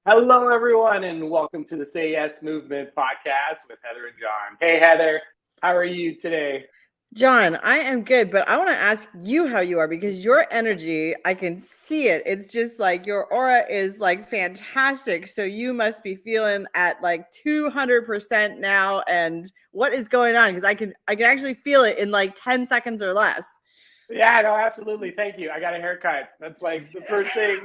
Hello, everyone, and welcome to the Say Yes Movement podcast with Heather and John. Hey, Heather, how are you today? John, I am good, but I want to ask you how you are because your energy, I can see it. It's just like your aura is like fantastic. So you must be feeling at like 200% now. And what is going on? Because I can actually feel it in like 10 seconds or less. Yeah, no, absolutely. Thank you. I got a haircut. That's like the first thing.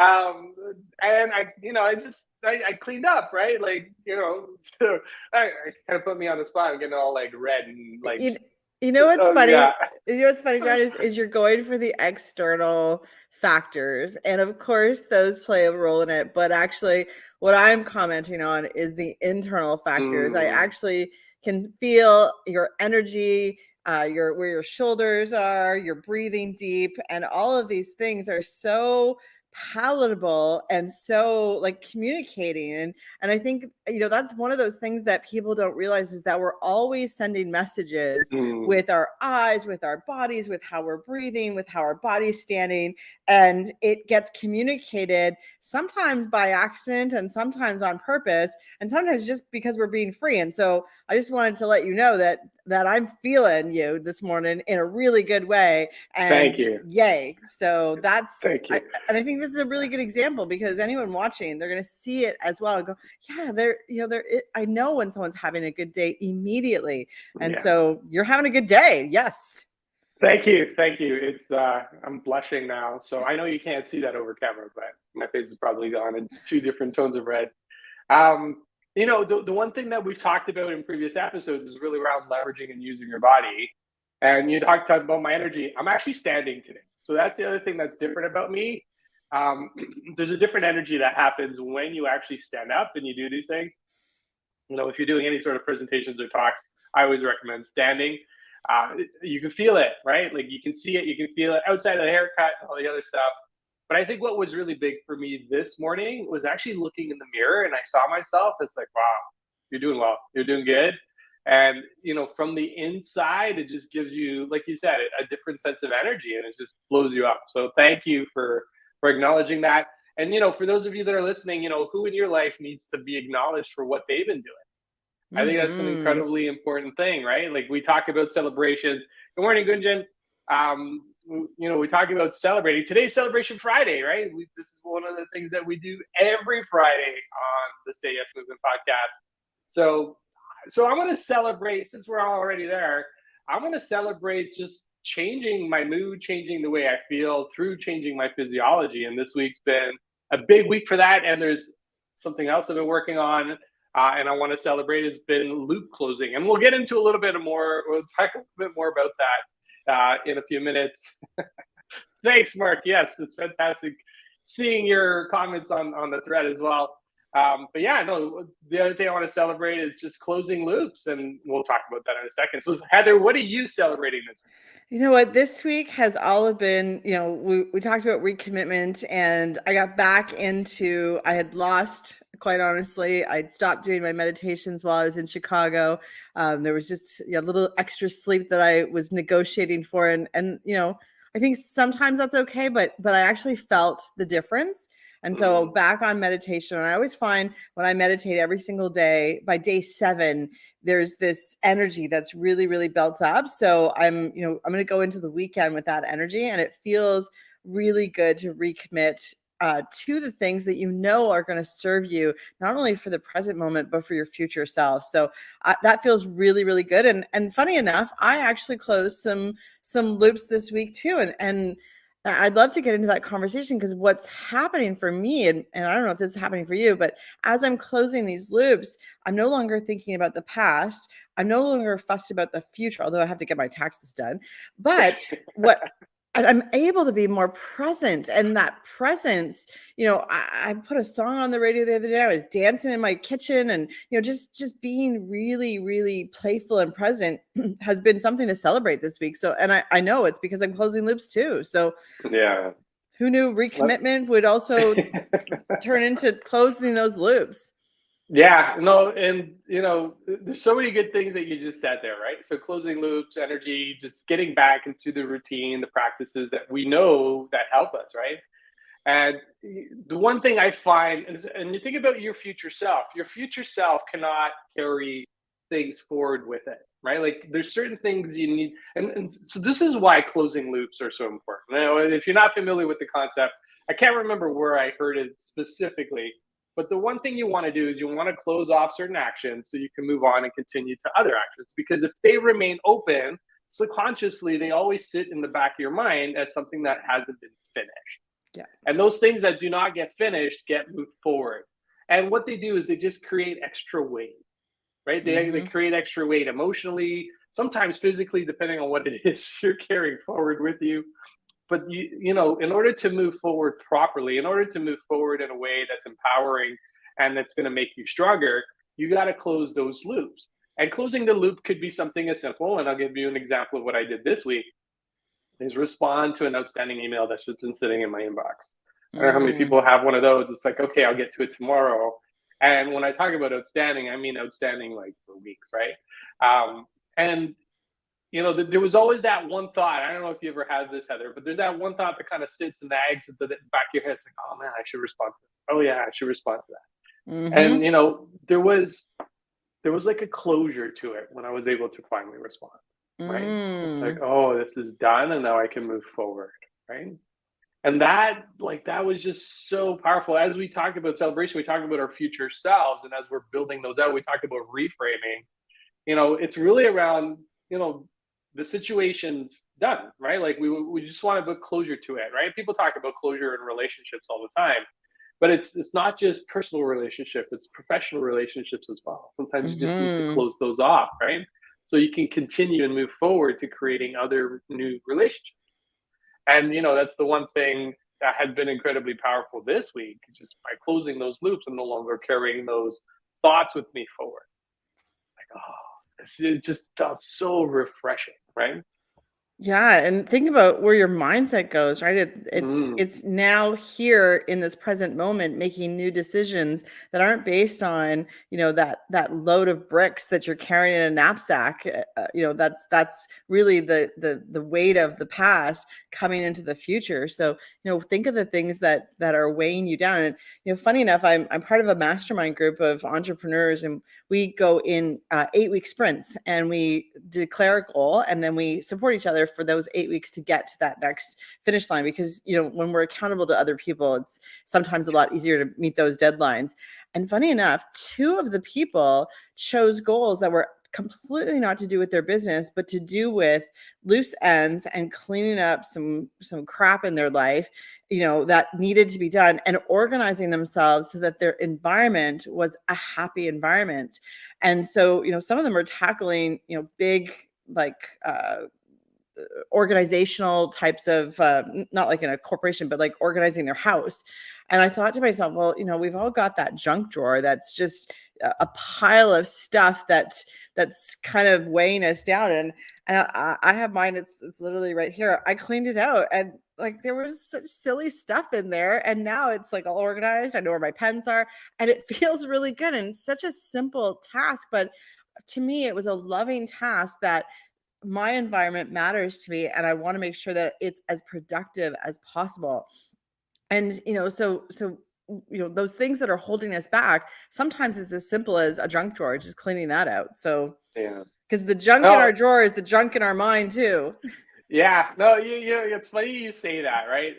And I cleaned up, right? So I kind of put me on the spot. I'm getting all like red and like, You, you know what's oh funny? yeah. You know what's funny, John, is you're going for the external factors. And of course, those play a role in it. But actually, what I'm commenting on is the internal factors. I Mm, actually can feel your energy, your where your shoulders are, you're breathing deep, and all of these things are so palatable and so like communicating. And I think, that's one of those things that people don't realize is that we're always sending messages mm, with our eyes, with our bodies, with how we're breathing, with how our body's standing. And it gets communicated sometimes by accident and sometimes on purpose, and sometimes just because we're being free. And so I just wanted to let you know that I'm feeling you this morning in a really good way, thank and you. yay. So Thank you. and I think this is a really good example because anyone watching, they're going to see it as well and go, yeah, I know when someone's having a good day immediately. And Yeah. so you're having a good day. Yes. Thank you. Thank you. I'm blushing now. So I know you can't see that over camera, but my face is probably gone in two different tones of red. Um, the one thing that we've talked about in previous episodes is really around leveraging and using your body. And you talked about my energy. I'm actually standing today. So that's the other thing that's different about me. Um, there's a different energy that happens when you actually stand up and you do these things. If you're doing any sort of presentations or talks, I always recommend standing. You can feel it, right? Like you can see it, you can feel it outside of the haircut and all the other stuff. But I think what was really big for me this morning was actually looking in the mirror and I saw myself. It's like, wow, you're doing well, you're doing good. And from the inside, it just gives you, like you said, a different sense of energy, and it just blows you up. So thank you for acknowledging that. And for those of you that are listening, who in your life needs to be acknowledged for what they've been doing? I think that's an Hmm. incredibly important thing, right? Like we talk about celebrations. Good morning, Gunjan. We talk about celebrating. Today's Celebration Friday, right? This is one of the things that we do every Friday on the Say Yes Movement podcast. So, so I'm going to celebrate since we're already there. I'm going to celebrate just changing my mood, changing the way I feel through changing my physiology. And this week's been a big week for that. And there's something else I've been working on and I want to celebrate has been loop closing. And we'll get into a little bit more, we'll talk a little bit more about that in a few minutes. Thanks, Mark. Yes, it's fantastic seeing your comments on the thread as well. But yeah, no, the other thing I want to celebrate is just closing loops, and we'll talk about that in a second. So, Heather, what are you celebrating this week? You know what? This week has all been, we talked about recommitment, and I got back into, I had lost, quite honestly. I'd stopped doing my meditations while I was in Chicago. There was just a little extra sleep that I was negotiating for. And I think sometimes that's okay, but I actually felt the difference. And so Mm, back on meditation, and I always find when I meditate every single day, by day 7, there's this energy that's really really built up. So I'm going to go into the weekend with that energy, and it feels really good to recommit to the things that are going to serve you not only for the present moment but for your future self. So that feels really really good. And funny enough, I actually closed some loops this week too, and I'd love to get into that conversation because what's happening for me, and I don't know if this is happening for you, but as I'm closing these loops, I'm no longer thinking about the past. I'm no longer fussed about the future, although I have to get my taxes done. But what I'm able to be more present, and that presence, I put a song on the radio the other day. I was dancing in my kitchen, and just being really, really playful and present has been something to celebrate this week. So, and I know it's because I'm closing loops too. So, yeah. who knew recommitment would also turn into closing those loops? Yeah, no, and there's so many good things that you just said there, right? So closing loops, energy, just getting back into the routine, the practices that we know that help us, right? And the one thing I find is, and you think about your future self cannot carry things forward with it, right? Like there's certain things you need. And so this is why closing loops are so important. Now, if you're not familiar with the concept, I can't remember where I heard it specifically, but the one thing you want to do is you want to close off certain actions so you can move on and continue to other actions. Because if they remain open, subconsciously, they always sit in the back of your mind as something that hasn't been finished. Yeah. And those things that do not get finished get moved forward. And what they do is they just create extra weight, right? They Hmm. create extra weight emotionally, sometimes physically, depending on what it is you're carrying forward with you. But in order to move forward properly, in order to move forward in a way that's empowering and that's going to make you stronger, you got to close those loops. And closing the loop could be something as simple. And I'll give you an example of what I did this week is respond to an outstanding email that's just been sitting in my inbox. I don't know how many Mm. people have one of those. It's like, okay, I'll get to it tomorrow. And when I talk about outstanding, I mean outstanding like for weeks, right? And there was always that one thought. I don't know if you ever had this, Heather, but there's that one thought that kind of sits and nags at the back of your head. It's like, oh man, I should respond to that. Oh yeah, I should respond to that. Hmm. And there was like a closure to it when I was able to finally respond, right? It's like, Mm. oh, this is done and now I can move forward, right? And that was just so powerful. As we talked about celebration, we talked about our future selves. And as we're building those out, we talked about reframing. It's really around, you know, the situation's done, right? Like we just want to put closure to it, right? People talk about closure in relationships all the time, but it's not just personal relationship, it's professional relationships as well. Sometimes you just need to Hmm. close those off, right? So you can continue and move forward to creating other new relationships. And that's the one thing that has been incredibly powerful this week, just by closing those loops and no longer carrying those thoughts with me forward. Like, oh, it just felt so refreshing, right? Yeah, and think about where your mindset goes, right? It's Mm, it's now here in this present moment, making new decisions that aren't based on that load of bricks that you're carrying in a knapsack. That's really the weight of the past coming into the future. So think of the things that are weighing you down. And funny enough, I'm part of a mastermind group of entrepreneurs, and we go in 8-week sprints, and we declare a goal, and then we support each other for those 8 weeks to get to that next finish line. Because when we're accountable to other people, it's sometimes a lot easier to meet those deadlines. And funny enough, two of the people chose goals that were completely not to do with their business, but to do with loose ends and cleaning up some crap in their life, that needed to be done, and organizing themselves so that their environment was a happy environment. And so some of them are tackling big, like, organizational types of, not like in a corporation, but like organizing their house. And I thought to myself, well, we've all got that junk drawer that's just a pile of stuff that's kind of weighing us down. And I have mine. It's literally right here. I cleaned it out, and like there was such silly stuff in there, and now it's like all organized. I know where my pens are, and it feels really good. And it's such a simple task, but to me, it was a loving task that my environment matters to me, and I want to make sure that it's as productive as possible. And those things that are holding us back, sometimes it's as simple as a junk drawer, just cleaning that out. So yeah. because the junk in No, our drawer is the junk in our mind too. yeah. No, it's funny you say that, right?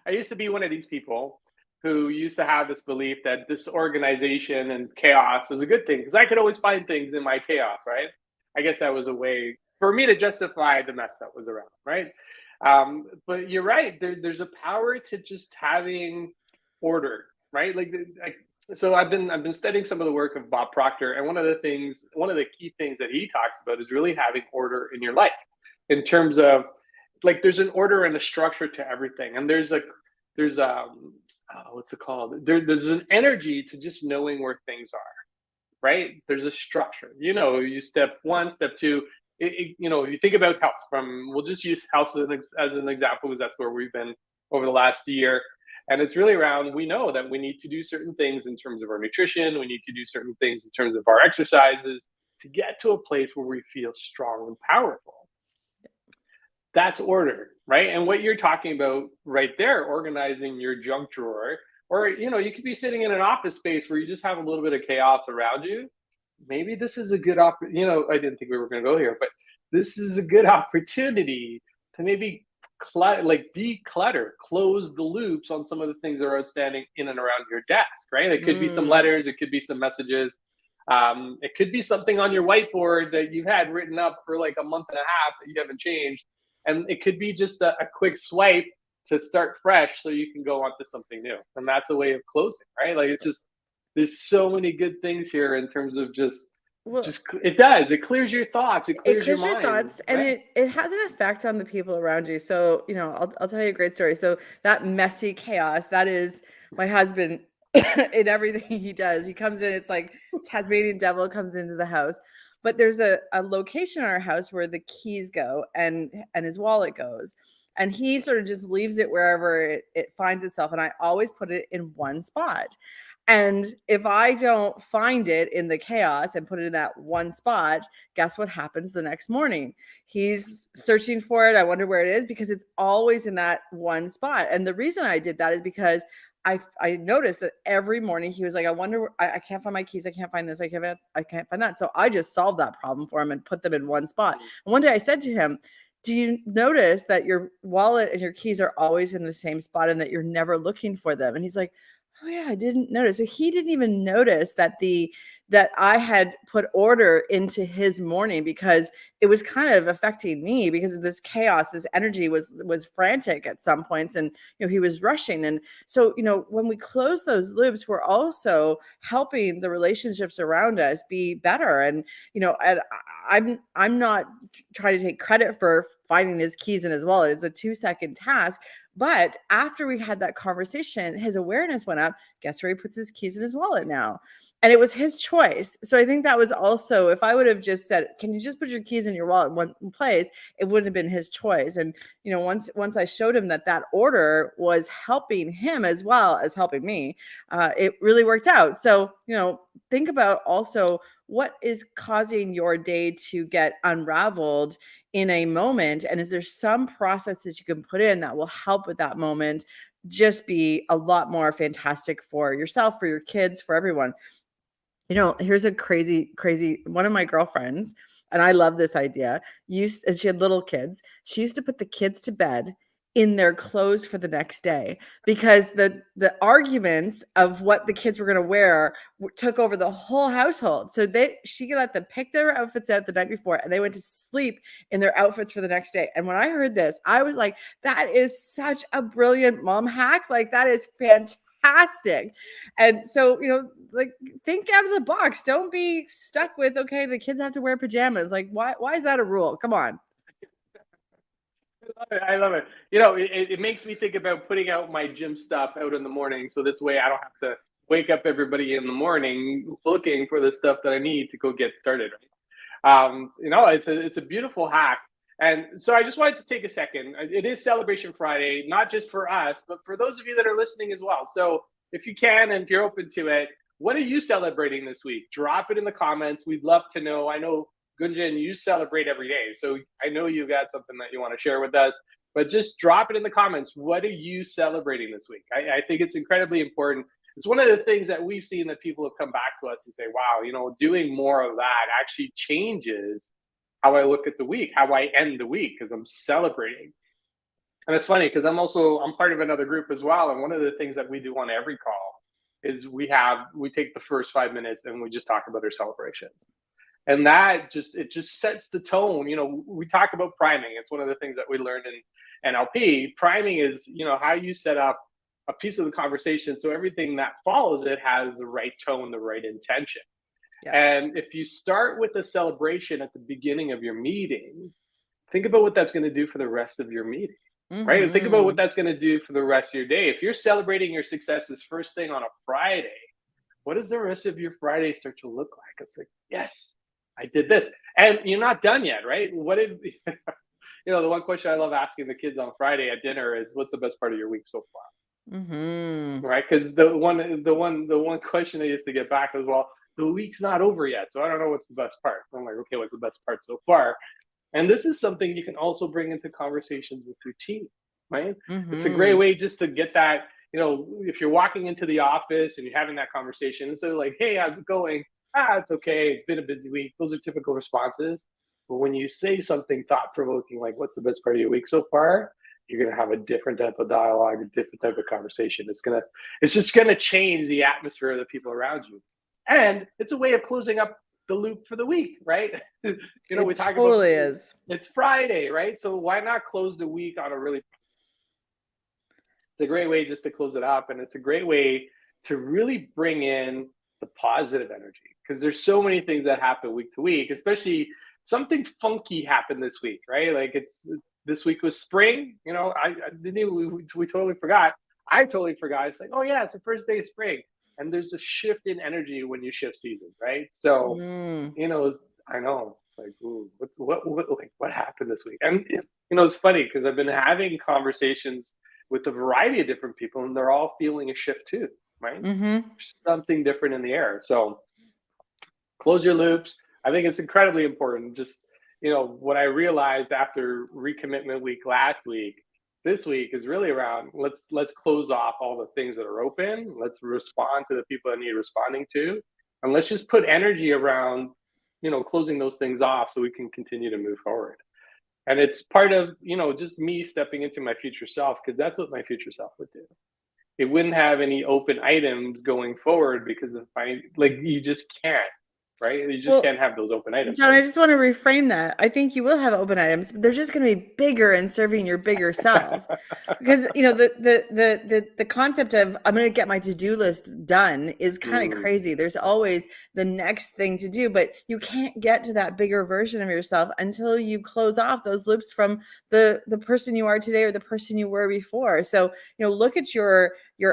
I used to be one of these people who used to have this belief that disorganization and chaos is a good thing because I could always find things in my chaos, right? I guess that was a way for me to justify the mess that was around, right? But you're right. There's a power to just having order, right? So I've been studying some of the work of Bob Proctor, and one of the key things that he talks about is really having order in your life, in terms of like there's an order and a structure to everything, and there's what's it called? There's an energy to just knowing where things are, right? There's a structure. You step one, step two. If you think about health, we'll just use health as an example because that's where we've been over the last year. And it's really around, we know that we need to do certain things in terms of our nutrition. We need to do certain things in terms of our exercises to get to a place where we feel strong and powerful. That's order, right? And what you're talking about right there, organizing your junk drawer, or you could be sitting in an office space where you just have a little bit of chaos around you. Maybe this is a good I didn't think we were going to go here, but this is a good opportunity to maybe like declutter, close the loops on some of the things that are outstanding in and around your desk, right? It could be some Mm. letters, it could be some messages, it could be something on your whiteboard that you had written up for like a month and a half that you haven't changed, and it could be just a quick swipe to start fresh so you can go on to something new, and that's a way of closing, right? Like, it's just, there's so many good things here in terms of Well, it clears your thoughts, it it clears your clears your mind, thoughts, and right? it has an effect on the people around you. So, I'll tell you a great story. So that messy chaos, that is my husband in everything he does. He comes in, it's like Tasmanian devil comes into the house. But there's a location in our house where the keys go and his wallet goes. And he sort of just leaves it wherever it finds itself. And I always put it in one spot. And if I don't find it in the chaos and put it in that one spot, guess what happens the next morning? He's searching for it. I wonder where it is, because it's always in that one spot. And the reason I did that is because I noticed that every morning he was like, I wonder, I can't find my keys. I can't find this. I can't find that. So I just solved that problem for him and put them in one spot. And one day I said to him, do you notice that your wallet and your keys are always in the same spot and that you're never looking for them? And he's like, oh yeah, I didn't notice. So he didn't even notice that I had put order into his morning, because it was kind of affecting me because of this chaos. This energy was frantic at some points, and he was rushing. And so, when we close those loops, we're also helping the relationships around us be better. And and I'm not trying to take credit for finding his keys in his wallet. It's a 2-second task. But after we had that conversation, his awareness went up. Guess where he puts his keys in his wallet now? And it was his choice. So I think that was also, if I would have just said, can you just put your keys in your wallet in one place, it wouldn't have been his choice. And once I showed him that order was helping him as well as helping me, it really worked out. So think about also what is causing your day to get unraveled in a moment, and is there some process that you can put in that will help with that moment just be a lot more fantastic for yourself, for your kids, for everyone. Here's a crazy one of my girlfriends, and I love this idea, and she had little kids. She used to put the kids to bed in their clothes for the next day, because the arguments of what the kids were going to wear took over the whole household. So she let them pick their outfits out the night before, and they went to sleep in their outfits for the next day. And when I heard this, I was like, that is such a brilliant mom hack. Like, that is fantastic. And so, like, think out of the box. Don't be stuck with, okay, the kids have to wear pajamas. Like, why is that a rule? Come on. I love it. It makes me think about putting out my gym stuff out in the morning, so this way I don't have to wake up everybody in the morning looking for the stuff that I need to go get started. Right? It's a beautiful hack. And so I just wanted to take a second. It is Celebration Friday, not just for us, but for those of you that are listening as well. So if you can, and if you're open to it, what are you celebrating this week? Drop it in the comments. We'd love to know. I know, Gunjan, you celebrate every day, so I know you've got something that you want to share with us. But just drop it in the comments. What are you celebrating this week? I think it's incredibly important. It's one of the things that we've seen that people have come back to us and say, wow, doing more of that actually changes how I look at the week, how I end the week, because I'm celebrating. And it's funny because I'm part of another group as well. And one of the things that we do on every call is we take the first 5 minutes and we just talk about our celebrations. And that just sets the tone. We talk about priming. It's one of the things that we learned in NLP. Priming is, how you set up a piece of the conversation so everything that follows it has the right tone, the right intention. Yeah. And if you start with a celebration at the beginning of your meeting, think about what that's going to do for the rest of your meeting. Mm-hmm. Right? And think about what that's going to do for the rest of your day. If you're celebrating your successes first thing on a Friday, what does the rest of your Friday start to look like? It's like, yes, I did this. And you're not done yet, right? What if, the one question I love asking the kids on Friday at dinner is, what's the best part of your week so far? Mm-hmm. Right? Because the one question I used to get back as well, the week's not over yet, so I don't know what's the best part. I'm like, okay, what's the best part so far? And this is something you can also bring into conversations with your team, right? It's a great Mm-hmm. way just to get that, if you're walking into the office and you're having that conversation, instead of like, hey, how's it going? It's okay. It's been a busy week. Those are typical responses. But when you say something thought provoking, like, what's the best part of your week so far? You're going to have a different type of dialogue, a different type of conversation. It's just going to change the atmosphere of the people around you. And it's a way of closing up the loop for the week, right? We It talk about totally is. it's Friday, right? So why not close the week on a really, it's a great way just to close it up. And it's a great way to really bring in the positive energy because there's so many things that happen week to week, especially something funky happened this week, right? Like this week was spring. I didn't, we totally forgot. I totally forgot. It's like, oh yeah, it's the first day of spring. And there's a shift in energy when you shift seasons, right? So, Mm. you know, I know it's like, ooh, what happened this week? And it's funny because I've been having conversations with a variety of different people, and they're all feeling a shift too, right? Mm-hmm. There's something different in the air. So close your loops. I think it's incredibly important. Just what I realized after recommitment week last week, this week is really around let's close off all the things that are open. Let's respond to the people that need responding to, and let's just put energy around closing those things off so we can continue to move forward. And it's part of just me stepping into my future self because that's what my future self would do. It wouldn't have any open items going forward because if I like you just can't, right? You just Well, can't have those open items. John, I just want to reframe that. I think you will have open items, but they're just going to be bigger and serving your bigger self. Because the concept of I'm going to get my to-do list done is kind of Mm, crazy. There's always the next thing to do, but you can't get to that bigger version of yourself until you close off those loops from the person you are today or the person you were before. So, look at your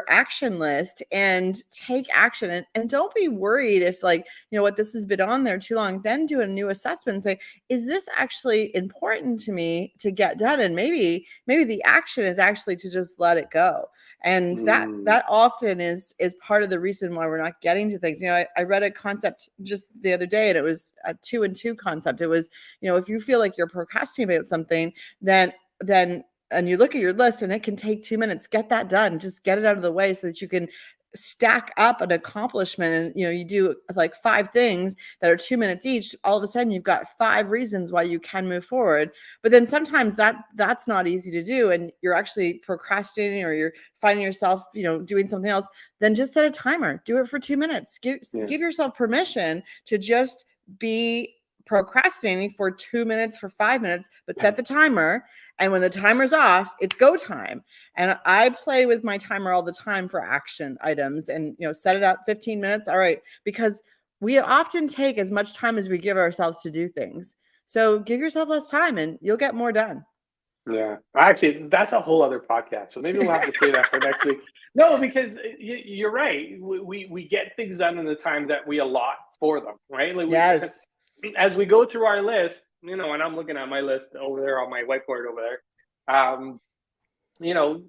action list and take action, and don't be worried if, like, what, this has been on there too long. Then do a new assessment and say, is this actually important to me to get done? And maybe the action is actually to just let it go. And that mm, that often is part of the reason why we're not getting to things. I read a concept just the other day, and it was a 2 and 2 concept. It was, if you feel like you're procrastinating about something, then and you look at your list and it can take 2 minutes, get that done. Just get it out of the way so that you can stack up an accomplishment. And you do like 5 things that are 2 minutes each. All of a sudden you've got 5 reasons why you can move forward. But then sometimes that's not easy to do, and you're actually procrastinating, or you're finding yourself doing something else. Then just set a timer, do it for 2 minutes, yeah, give yourself permission to just be procrastinating for 2 minutes, for 5 minutes, but set the timer. And when the timer's off, it's go time. And I play with my timer all the time for action items, and set it up 15 minutes. All right, because we often take as much time as we give ourselves to do things. So give yourself less time and you'll get more done. yeah. Actually, that's a whole other podcast. So maybe we'll have to say that for next week. No, because you're right. We get things done in the time that we allot for them, right? Like Yes. as we go through our list, and I'm looking at my list over there on my whiteboard over there. You know,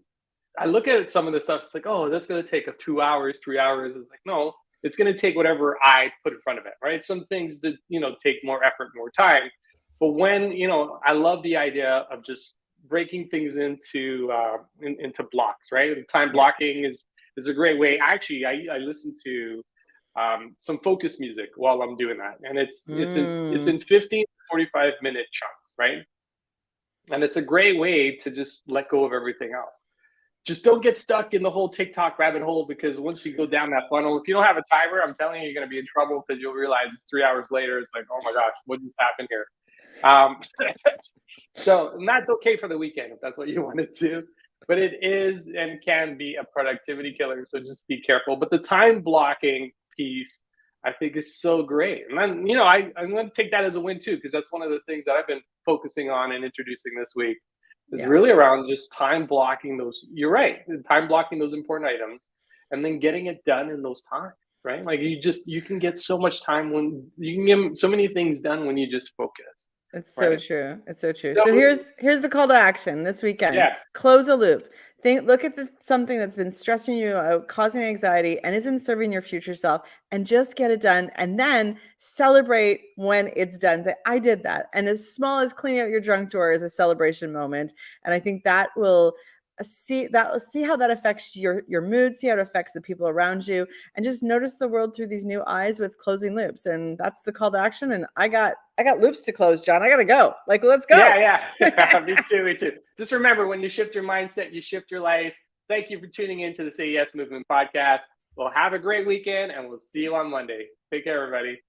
I look at some of the stuff. It's like, oh, that's going to take 2 hours, 3 hours. It's like, no, it's going to take whatever I put in front of it, right? Some things that take more effort, more time. But when I love the idea of just breaking things into blocks, right? And time Yeah. blocking is a great way. Actually, I listen to some focus music while I'm doing that, and it's in Mm. 15 to 45 minute chunks, right? And it's a great way to just let go of everything else. Just don't get stuck in the whole TikTok rabbit hole, because once you go down that funnel, if you don't have a timer, I'm telling you, you're going to be in trouble because you'll realize it's 3 hours later. It's like, oh my gosh, what just happened here? Um, and that's okay for the weekend if that's what you want to do. But it is and can be a productivity killer. So just be careful. But the time blocking piece, I think, is so great. And then, I'm going to take that as a win too, because that's one of the things that I've been focusing on and introducing this week is Yeah. really around just time blocking those. You're right. Time blocking those important items and then getting it done in those times, right? Like you can get so much time when you can get so many things done when you just focus. It's so right? true. It's so true. So So here's the call to action this weekend. yes, Close a loop. Look at something that's been stressing you out, causing anxiety, and isn't serving your future self, and just get it done. And then celebrate when it's done. Say, I did that. And as small as cleaning out your junk drawer is a celebration moment. And I think that will see how that affects your mood, see how it affects the people around you, and just notice the world through these new eyes with closing loops. And that's the call to action. And I got loops to close, John. I gotta go. Like, let's go. yeah. Me too, me too. Just remember, when you shift your mindset, you shift your life. Thank you for tuning in to the Say Yes Movement podcast. Well, have a great weekend, and we'll see you on Monday. Take care, everybody.